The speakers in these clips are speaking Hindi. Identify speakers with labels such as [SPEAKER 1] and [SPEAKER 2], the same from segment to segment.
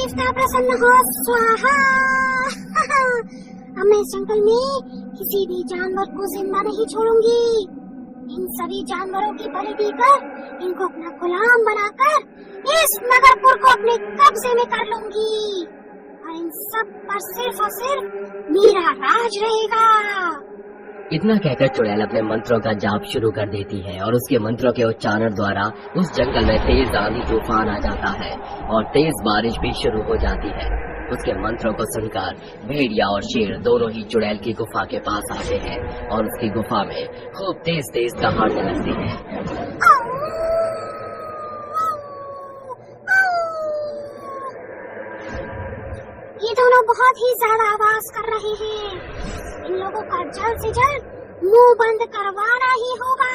[SPEAKER 1] देवता प्रसन्न हो स्वाहा। अब मैं इस जंगल में किसी भी जानवर को जिंदा नहीं छोड़ूंगी। इन सभी जानवरों की बलि देकर इनको अपना गुलाम बनाकर इस नगरपुर को अपने कब्जे में कर लूंगी और इन सब पर सिर्फ और सिर्फ मेरा राज रहेगा।
[SPEAKER 2] इतना कहकर चुड़ैल अपने मंत्रों का जाप शुरू कर देती है और उसके मंत्रों के उच्चारण द्वारा उस जंगल में तेज आंधी तूफान आ जाता है और तेज बारिश भी शुरू हो जाती है। उसके मंत्रों को सुनकर भेड़िया और शेर दोनों ही चुड़ैल की गुफा के पास आते हैं और उसकी गुफा में खूब तेज तेज दहाड़ने लगते हैं।
[SPEAKER 1] ये दोनों बहुत ही ज्यादा आवाज कर रहे हैं। इन लोगों का जल्द से जल्द मुंह बंद करवाना ही होगा।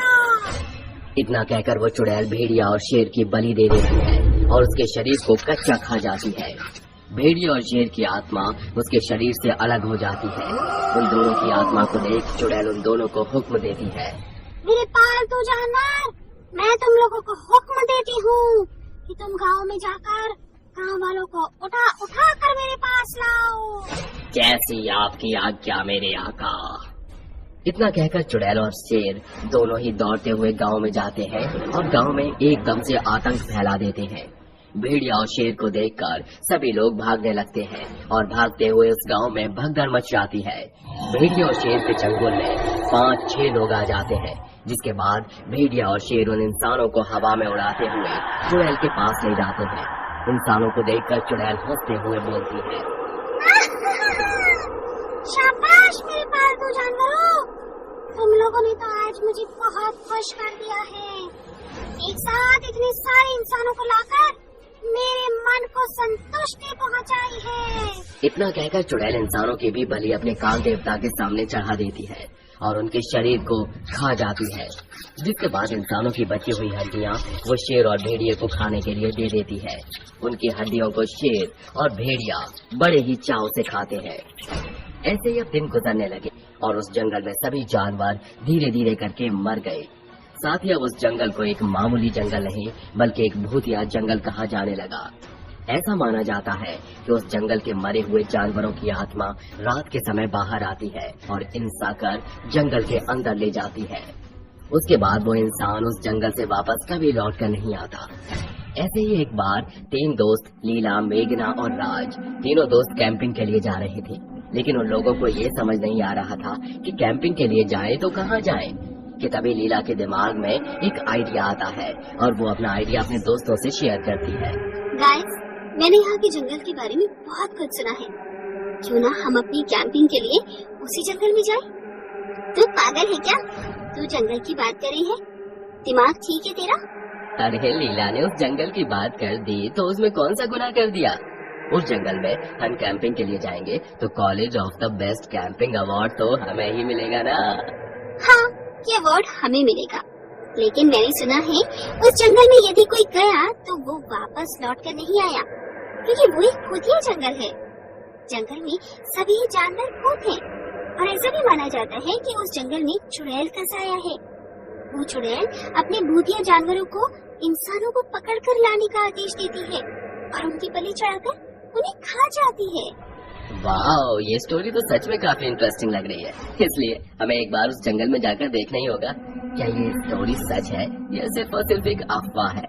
[SPEAKER 2] इतना कहकर वो चुड़ैल भेड़िया और शेर की बलि दे देती है और उसके शरीर को कच्चा खा जाती है। भेड़िया और शेर की आत्मा उसके शरीर से अलग हो जाती है। उन दोनों की आत्मा को देख चुड़ैल उन दोनों को हुक्म देती है,
[SPEAKER 1] मेरे पालतू जानवर, मैं तुम लोगों को हुक्म देती हूँ कि तुम गांव में जाकर गांव वालों को उठा उठा कर मेरे पास लाओ।
[SPEAKER 2] जैसी आपकी आज्ञा मेरे आका। इतना कहकर चुड़ैल और शेर दोनों ही दौड़ते हुए गांव में जाते हैं और गांव में एकदम से आतंक फैला देते हैं। भेड़िया और शेर को देखकर सभी लोग भागने लगते हैं और भागते हुए उस गांव में भगदड़ मच जाती है। भेड़िया और शेर के चंगुल में 5-6 लोग आ जाते हैं, जिसके बाद भेड़िया और शेर उन इंसानों को हवा में उड़ाते हुए चुड़ैल के पास ले जाते हैं। इंसानों को देखकर चुड़ैल हंसते हुए बोलती है,
[SPEAKER 1] शाबाश मेरे पालतू जानवरों, तुम लोगों ने तो आज मुझे बहुत खुश कर दिया है। एक साथ इतने सारे इंसानों को लाकर मेरे मन को संतुष्टि पहुंचाई है।
[SPEAKER 2] इतना कहकर चुड़ैल इंसानों की भी बलि अपने काल देवता के सामने चढ़ा देती है और उनके शरीर को खा जाती है, जिसके बाद इंसानों की बची हुई हड्डियां वो शेर और भेड़िए को खाने के लिए दे देती है। उनकी हड्डियों को शेर और भेड़िया बड़े ही चाव से खाते हैं। ऐसे ही अब दिन गुजरने लगे और उस जंगल में सभी जानवर धीरे धीरे करके मर गए। साथ ही अब उस जंगल को एक मामूली जंगल नहीं बल्कि एक भूतिया जंगल कहा जाने लगा। ऐसा माना जाता है कि उस जंगल के मरे हुए जानवरों की आत्मा रात के समय बाहर आती है और इंसान कर जंगल के अंदर ले जाती है। उसके बाद वो इंसान उस जंगल से वापस कभी लौट कर नहीं आता। ऐसे ही एक बार 3 दोस्त लीला, मेघना और राज तीनों दोस्त कैंपिंग के लिए जा रहे थे, लेकिन उन लोगों को ये समझ नहीं आ रहा था कि कैंपिंग के लिए जाएं तो कहाँ जाएं। कि तभी लीला के दिमाग में एक आइडिया आता है और वो अपना आइडिया अपने दोस्तों से शेयर करती है।
[SPEAKER 1] गाइस, मैंने यहाँ के जंगल के बारे में बहुत कुछ सुना है, क्यों ना हम अपनी कैंपिंग के लिए उसी जंगल में जाएं? तू पागल है क्या? तू जंगल की बात कर रही है? दिमाग ठीक है तेरा?
[SPEAKER 2] अरे लीला ने उस जंगल की बात कर दी तो उसमें कौन सा गुनाह कर दिया। उस जंगल में हम कैंपिंग के लिए जाएंगे तो college of the best camping award तो हमें ही मिलेगा ना।
[SPEAKER 1] हाँ, ये अवार्ड हमें मिलेगा, लेकिन मैंने सुना है उस जंगल में यदि कोई गया तो वो वापस लौट कर नहीं आया, क्योंकि वो एक भूतिया जंगल है। जंगल में सभी जानवर भूत हैं और ऐसा भी माना जाता है कि उस जंगल में चुड़ैल का साया है। वो चुड़ैल अपने भूतिया जानवरों को इंसानों को पकड़कर लाने का आदेश देती है और उनकी बलि चढ़ाकर उन्हें खा जाती है।
[SPEAKER 2] वाह, ये स्टोरी तो सच में काफी इंटरेस्टिंग लग रही है, इसलिए हमें एक बार उस जंगल में जाकर देखना ही होगा क्या ये स्टोरी सच है या सिर्फ और सिर्फ एक अफवाह है।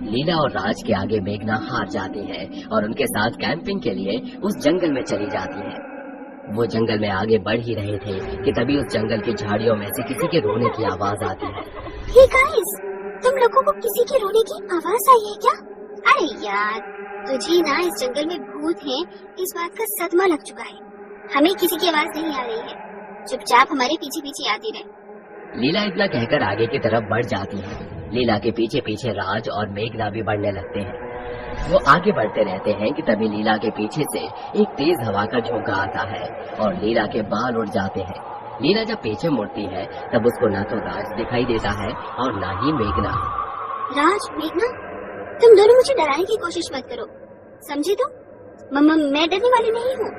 [SPEAKER 2] लीला और राज के आगे मेघना हार जाती है और उनके साथ कैंपिंग के लिए उस जंगल में चली जाती है। वो जंगल में आगे बढ़ ही रहे थे कि तभी उस जंगल की झाड़ियों में से किसी के रोने की आवाज आती है।
[SPEAKER 1] हे गाइस, तुम लोगों को किसी के रोने की आवाज आई है क्या? अरे यार, तुझे ना इस जंगल में भूत हैं इस बात का सदमा लग चुका है। हमें किसी की आवाज नहीं आ रही है, चुपचाप हमारे पीछे पीछे आती रहे।
[SPEAKER 2] लीला इतना कहकर आगे की तरफ बढ़ जाती है। लीला के पीछे पीछे राज और मेघना भी बढ़ने लगते हैं। वो आगे बढ़ते रहते हैं कि तभी लीला के पीछे से एक तेज हवा का झोंका आता है और लीला के बाल उड़ जाते हैं। लीला जब पीछे मुड़ती है तब उसको ना तो राज दिखाई देता है और ना ही मेघना।
[SPEAKER 1] राज, मेघना, तुम दोनों मुझे डराने की कोशिश मत करो, समझे तुम? मम्मा, मैं डरने वाली नहीं हूँ।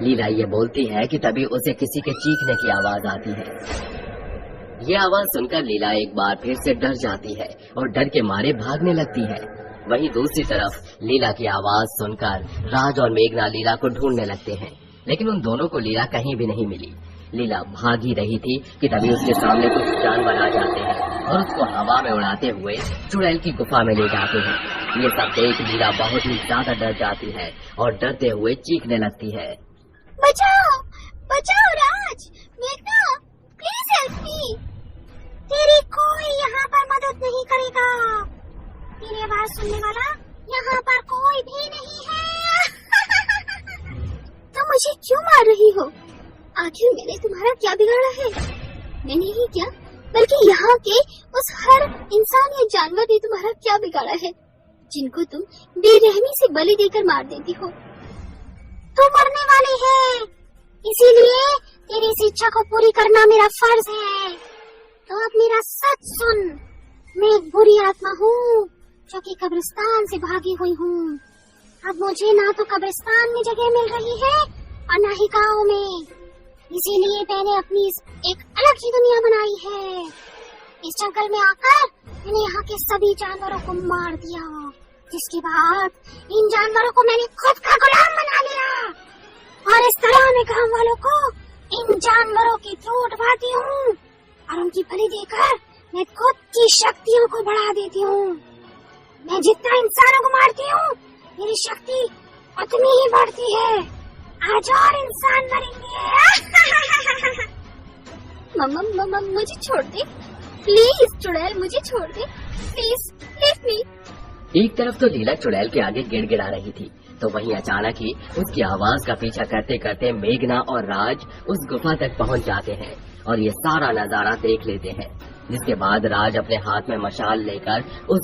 [SPEAKER 2] लीला ये बोलती है कि तभी उसे किसी के चीखने की आवाज आती है। ये आवाज सुनकर लीला एक बार फिर से डर जाती है और डर के मारे भागने लगती है। वहीं दूसरी तरफ लीला की आवाज सुनकर राज और मेघना लीला को ढूंढने लगते हैं, लेकिन उन दोनों को लीला कहीं भी नहीं मिली। लीला भाग ही रही थी कि तभी उसके सामने कुछ जानवर आ जाते हैं और उसको हवा में उड़ाते हुए चुड़ैल की गुफा में ले जाते हैं। ये सब देख लीला बहुत ही ज्यादा डर जाती है और डरते हुए चीखने लगती है।
[SPEAKER 1] बचाओ बचाओ राज, मेघना, प्लीज हेल्प मी। तेरी कोई यहाँ पर मदद नहीं करेगा। तेरी आवाज सुनने वाला यहाँ पर कोई भी नहीं है। तुम मुझे क्यों मार रही हो? आखिर मैंने तुम्हारा क्या बिगाड़ा है? मैंने ही क्या, बल्कि यहाँ के उस हर इंसान या जानवर ने तुम्हारा क्या बिगाड़ा है, जिनको तुम बेरहमी से बलि देकर मार देती हो। तू मरने वाली है, इसीलिए तेरी इस इच्छा को पूरी करना मेरा फर्ज है। तो अब मेरा सच सुन, मैं एक बुरी आत्मा हूँ जो कि कब्रिस्तान से भागी हुई हूँ। अब मुझे ना तो कब्रिस्तान में जगह मिल रही है और न ही गाँव में, इसीलिए मैंने अपनी एक अलग ही दुनिया बनाई है। इस जंगल में आकर मैंने यहाँ के सभी जानवरों को मार दिया, जिसके बाद इन जानवरों को मैंने खुद का गुलाम बना लिया और इस तरह मैं गाँव वालों को इन जानवरों की चोट पाती हूँ और उनकी बलि देकर मैं खुद की शक्तियों को बढ़ा देती हूँ। मैं जितना इंसानों को मारती हूँ, मेरी शक्ति उतनी ही बढ़ती है। आज और इंसान मरेंगे। मम्मा मुझे छोड़ दे प्लीज, चुड़ैल मुझे छोड़ दे प्लीज, लीव मी।
[SPEAKER 2] एक तरफ तो लीला चुड़ैल के आगे गिड़गिड़ा रही थी, तो वहीं अचानक ही उसकी आवाज का पीछा करते करते मेघना और राज उस गुफा तक पहुंच जाते हैं और ये सारा नजारा देख लेते हैं। जिसके बाद राज अपने हाथ में मशाल लेकर उस